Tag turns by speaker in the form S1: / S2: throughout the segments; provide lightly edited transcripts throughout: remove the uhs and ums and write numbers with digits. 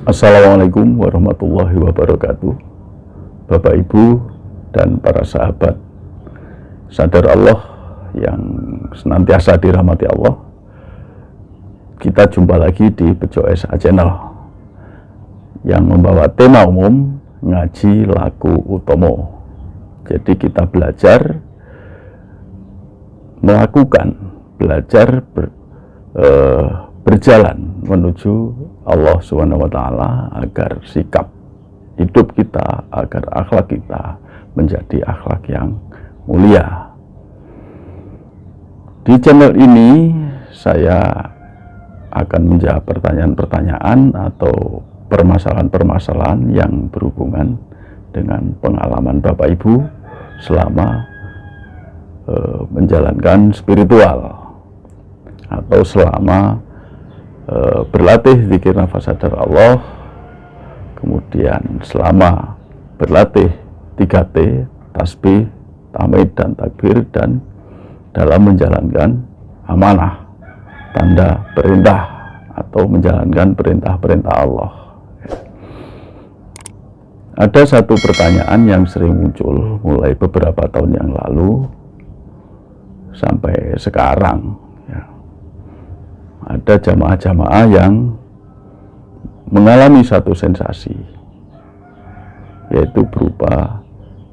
S1: Assalamualaikum warahmatullahi wabarakatuh. Bapak, Ibu, dan para sahabat sadar Allah yang senantiasa dirahmati Allah, kita jumpa lagi di Bejo SA Channel yang membawa tema umum ngaji laku utomo. Jadi kita belajar berjalan menuju Allah SWT agar sikap hidup kita, agar akhlak kita menjadi akhlak yang mulia. Di channel ini saya akan menjawab pertanyaan-pertanyaan atau permasalahan-permasalahan yang berhubungan dengan pengalaman Bapak Ibu selama menjalankan spiritual atau selama berlatih zikir nafas sadar Allah, kemudian selama berlatih 3T, tasbih, tahmid, dan takbir, dan dalam menjalankan amanah, tanda perintah atau menjalankan perintah-perintah Allah. Ada satu pertanyaan yang sering muncul mulai beberapa tahun yang lalu sampai sekarang. Ada jamaah-jamaah yang mengalami satu sensasi, yaitu berupa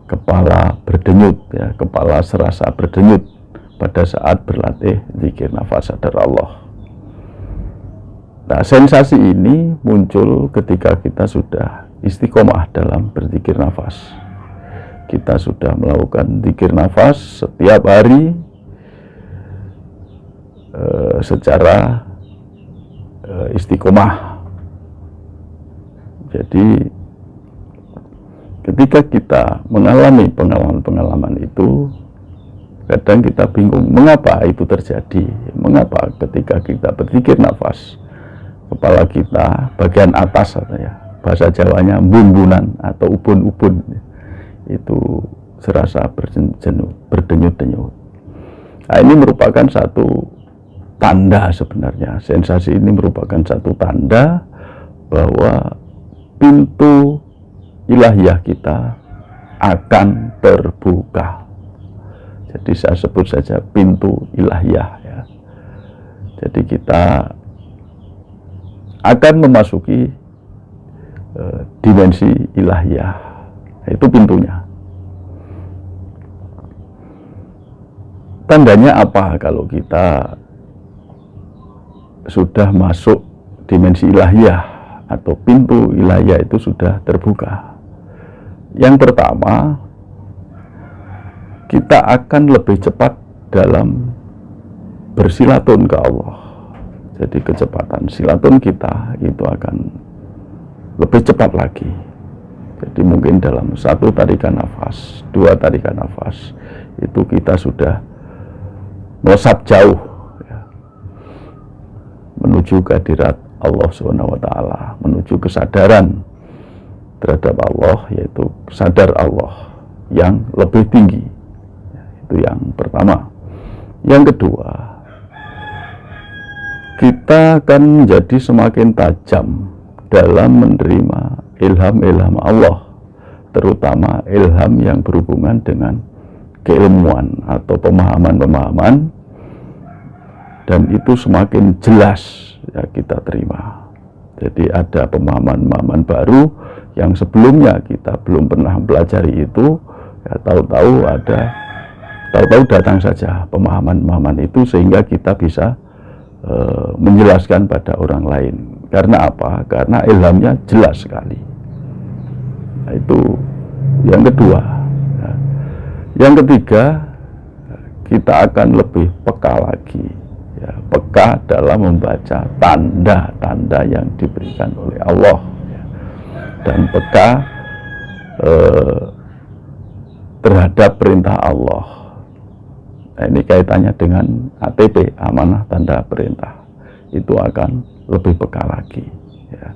S1: kepala berdenyut, kepala serasa berdenyut pada saat berlatih zikir nafas sadar Allah. Nah, sensasi ini muncul ketika kita sudah istiqomah dalam berzikir nafas. Kita sudah melakukan zikir nafas setiap hari secara istiqomah. Jadi ketika kita mengalami pengalaman-pengalaman itu, kadang kita bingung mengapa itu terjadi. Mengapa ketika kita berzikir nafas, kepala kita bagian atas, bahasa Jawanya bumbunan atau ubun-ubun, itu serasa berdenyut-denyut. Nah, ini merupakan satu tanda sebenarnya. Sensasi ini merupakan satu tanda bahwa pintu ilahiyah kita akan terbuka. Jadi saya sebut saja pintu ilahiyah, ya. Jadi kita akan memasuki dimensi ilahiyah. Itu pintunya. Tandanya apa kalau kita sudah masuk dimensi ilahiyah atau pintu ilahiyah itu sudah terbuka? Yang pertama, kita akan lebih cepat dalam bersilatun ke Allah. Jadi kecepatan silatun kita itu akan lebih cepat lagi. Jadi mungkin dalam satu tarikan nafas, dua tarikan nafas, itu kita sudah melesat jauh menuju kehadirat Allah SWT, menuju kesadaran terhadap Allah, yaitu sadar Allah yang lebih tinggi. Itu yang pertama. Yang kedua, kita akan menjadi semakin tajam dalam menerima ilham-ilham Allah, terutama ilham yang berhubungan dengan keilmuan atau pemahaman-pemahaman, dan itu semakin jelas kita terima. Jadi ada pemahaman-pemahaman baru yang sebelumnya kita belum pernah pelajari itu, tahu-tahu datang saja pemahaman-pemahaman itu, sehingga kita bisa menjelaskan pada orang lain. Karena apa? Karena ilhamnya jelas sekali. Nah, itu yang kedua. Yang ketiga, kita akan lebih peka lagi, peka dalam membaca tanda-tanda yang diberikan oleh Allah, dan peka terhadap perintah Allah. Nah, ini kaitannya dengan ATP, amanah tanda perintah. itu akan lebih peka lagi. Ya.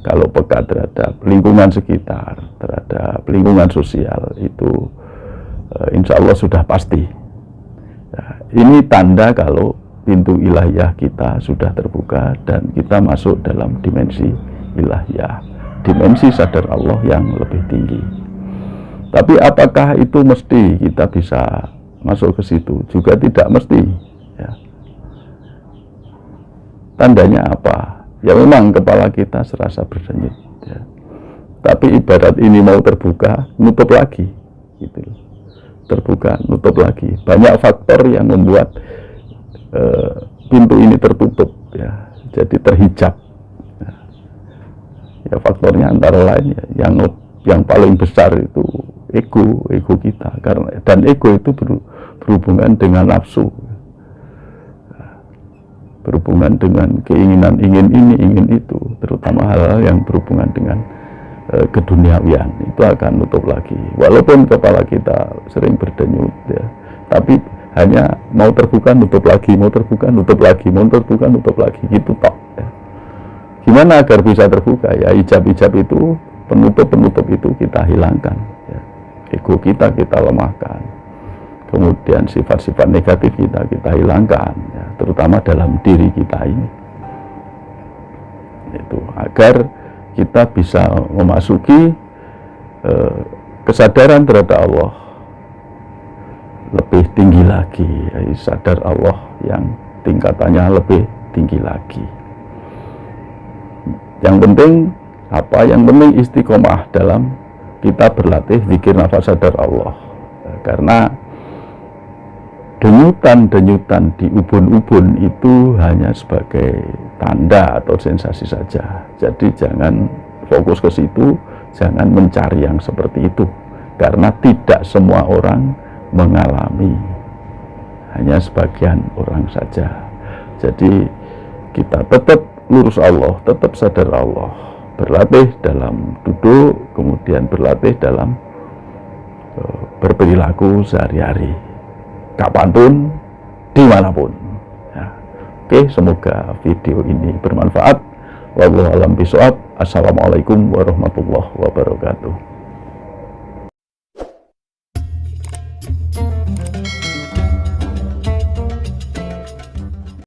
S1: Kalau peka terhadap lingkungan sekitar, terhadap lingkungan sosial, itu insya Allah sudah pasti. Ya, ini tanda kalau pintu ilahiyah kita sudah terbuka dan kita masuk dalam dimensi ilahiyah, dimensi sadar Allah yang lebih tinggi. Tapi apakah itu mesti kita bisa masuk ke situ? Juga tidak mesti. Ya. Tandanya apa? Ya memang kepala kita serasa berdenyut. Ya. Tapi ibarat ini mau terbuka, nutup lagi. Gitu. Terbuka, nutup lagi. Banyak faktor yang membuat pintu ini tertutup. Ya. Jadi terhijab. Ya, faktornya antara lain ya, yang paling besar itu ego kita. Dan ego itu berhubungan dengan nafsu. Berhubungan dengan keinginan, ingin ini, ingin itu, terutama hal-hal yang berhubungan dengan keduniawian, itu akan nutup lagi. Walaupun kepala kita sering berdenyut, ya, tapi hanya mau terbuka, nutup lagi, mau terbuka, nutup lagi, mau terbuka, nutup lagi, gitu tok. Ya. Gimana agar bisa terbuka? Ya hijab-hijab itu, penutup-penutup itu kita hilangkan. Ya. Ego kita lemahkan. Kemudian sifat-sifat negatif kita hilangkan, ya, terutama dalam diri kita ini. Itu agar kita bisa memasuki kesadaran terhadap Allah lebih tinggi lagi, ya, sadar Allah yang tingkatannya lebih tinggi lagi. Yang penting apa? Yang penting istiqomah dalam kita berlatih zikir nafas sadar Allah, karena denyutan-denyutan di ubun-ubun itu hanya sebagai tanda atau sensasi saja. Jadi jangan fokus ke situ, jangan mencari yang seperti itu. Karena tidak semua orang mengalami, hanya sebagian orang saja. Jadi kita tetap lurus Allah, tetap sadar Allah. Berlatih dalam duduk, kemudian berlatih dalam berperilaku sehari-hari. Kapanpun, dimanapun. Ya. Oke, semoga video ini bermanfaat. Wallahu a'lam bishawab. Assalamualaikum warahmatullahi wabarakatuh.